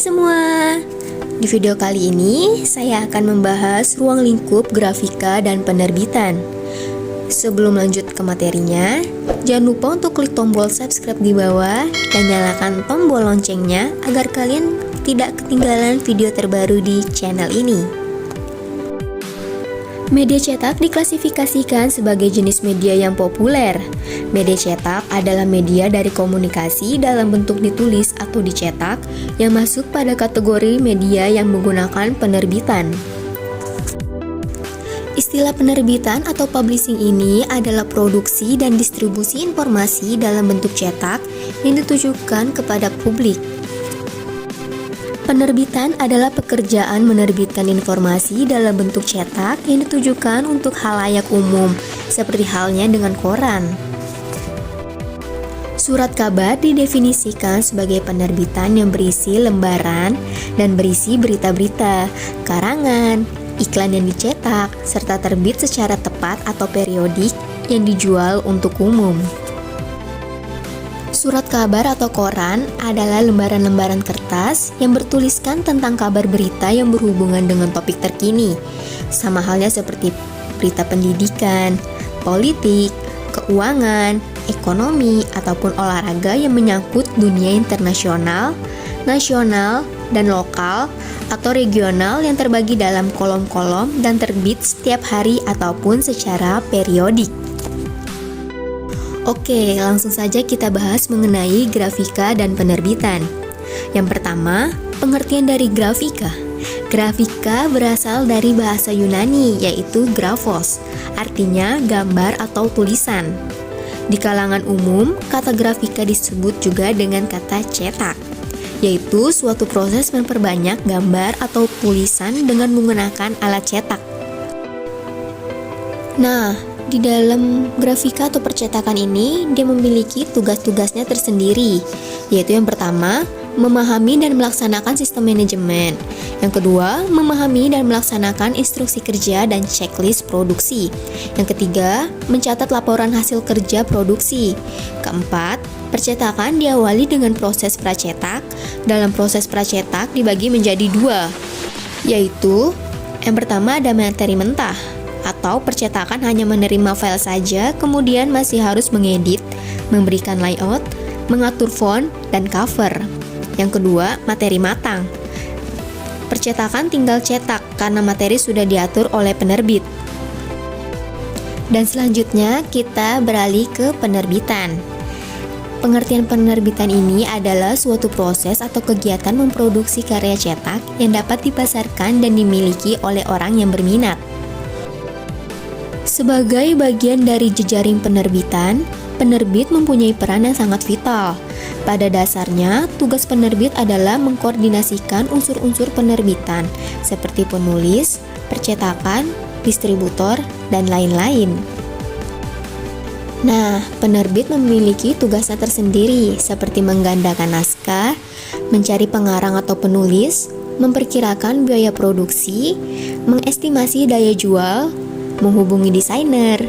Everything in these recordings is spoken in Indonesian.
semua, di video kali ini saya akan membahas ruang lingkup grafika dan penerbitan. Sebelum lanjut ke materinya, jangan lupa untuk klik tombol subscribe di bawah dan nyalakan tombol loncengnya agar kalian tidak ketinggalan video terbaru di channel ini. Media cetak diklasifikasikan sebagai jenis media yang populer. Media cetak adalah media dari komunikasi dalam bentuk ditulis atau dicetak yang masuk pada kategori media yang menggunakan penerbitan. Istilah penerbitan atau publishing ini adalah produksi dan distribusi informasi dalam bentuk cetak yang ditujukan kepada publik. Penerbitan adalah pekerjaan menerbitkan informasi dalam bentuk cetak yang ditujukan untuk khalayak umum, seperti halnya dengan koran. Surat kabar didefinisikan sebagai penerbitan yang berisi lembaran dan berisi berita-berita, karangan, iklan yang dicetak, serta terbit secara tepat atau periodik yang dijual untuk umum. Surat kabar atau koran adalah lembaran-lembaran kertas yang bertuliskan tentang kabar berita yang berhubungan dengan topik terkini, sama halnya seperti berita pendidikan, politik, keuangan, ekonomi, ataupun olahraga yang menyangkut dunia internasional, nasional, dan lokal atau regional yang terbagi dalam kolom-kolom dan terbit setiap hari ataupun secara periodik. Oke, langsung saja kita bahas mengenai grafika dan penerbitan. Yang pertama, pengertian dari grafika. Grafika berasal dari bahasa Yunani, yaitu graphos, artinya gambar atau tulisan. Di kalangan umum, kata grafika disebut juga dengan kata cetak, yaitu suatu proses memperbanyak gambar atau tulisan dengan menggunakan alat cetak. Nah, di dalam grafika atau percetakan ini, dia memiliki tugas-tugasnya tersendiri, yaitu yang pertama, memahami dan melaksanakan sistem manajemen. Yang kedua, memahami dan melaksanakan instruksi kerja dan checklist produksi. Yang ketiga, mencatat laporan hasil kerja produksi. Keempat, percetakan diawali dengan proses pracetak. Dalam proses pracetak dibagi menjadi dua, yaitu yang pertama ada materi mentah, atau percetakan hanya menerima file saja, kemudian masih harus mengedit, memberikan layout, mengatur font, dan cover. Yang kedua, materi matang. Percetakan tinggal cetak karena materi sudah diatur oleh penerbit. Dan selanjutnya kita beralih ke penerbitan. Pengertian penerbitan ini adalah suatu proses atau kegiatan memproduksi karya cetak yang dapat dipasarkan dan dimiliki oleh orang yang berminat. Sebagai bagian dari jejaring penerbitan, penerbit mempunyai peran yang sangat vital. Pada dasarnya, tugas penerbit adalah mengkoordinasikan unsur-unsur penerbitan, seperti penulis, percetakan, distributor, dan lain-lain. Nah, penerbit memiliki tugasnya tersendiri, seperti menggandakan naskah, mencari pengarang atau penulis, memperkirakan biaya produksi, mengestimasi daya jual, menghubungi desainer,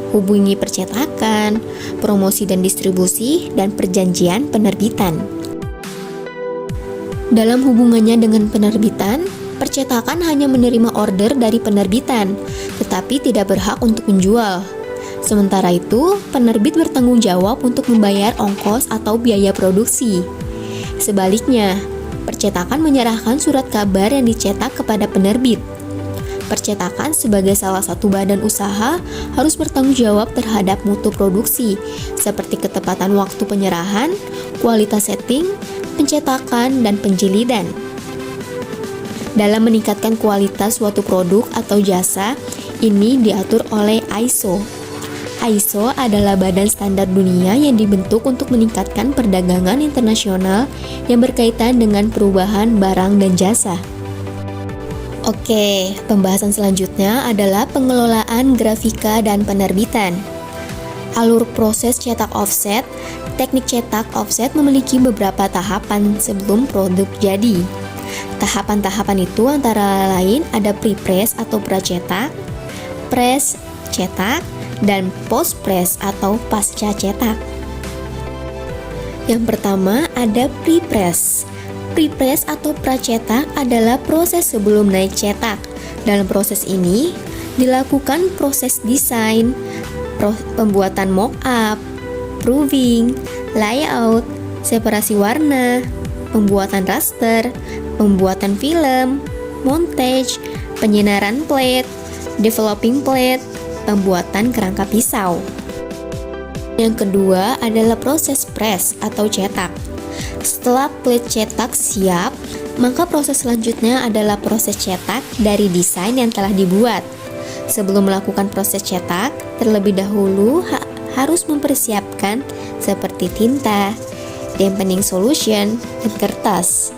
hubungi percetakan, promosi dan distribusi, dan perjanjian penerbitan. Dalam hubungannya dengan penerbitan, percetakan hanya menerima order dari penerbitan, tetapi tidak berhak untuk menjual. Sementara itu, penerbit bertanggung jawab untuk membayar ongkos atau biaya produksi. Sebaliknya, percetakan menyerahkan surat kabar yang dicetak kepada penerbit. Percetakan sebagai salah satu badan usaha harus bertanggung jawab terhadap mutu produksi, seperti ketepatan waktu penyerahan, kualitas setting, pencetakan, dan penjilidan. Dalam meningkatkan kualitas suatu produk atau jasa, ini diatur oleh ISO. ISO adalah badan standar dunia yang dibentuk untuk meningkatkan perdagangan internasional yang berkaitan dengan perubahan barang dan jasa. Oke, pembahasan selanjutnya adalah pengelolaan grafika dan penerbitan. Alur proses cetak offset. Teknik cetak offset memiliki beberapa tahapan sebelum produk jadi. Tahapan-tahapan itu antara lain ada pre-press atau pracetak, press, cetak, dan post-press atau pasca cetak. Yang pertama ada pre-press. Prepress atau pracetak adalah proses sebelum naik cetak. Dalam proses ini dilakukan proses desain, pembuatan mock-up, proving, layout, separasi warna, pembuatan raster, pembuatan film, montage, penyinaran plate, developing plate, pembuatan kerangka pisau. Yang kedua adalah proses press atau cetak. Setelah plate cetak siap, maka proses selanjutnya adalah proses cetak dari desain yang telah dibuat. Sebelum melakukan proses cetak, terlebih dahulu harus mempersiapkan seperti tinta, dampening solution, dan kertas.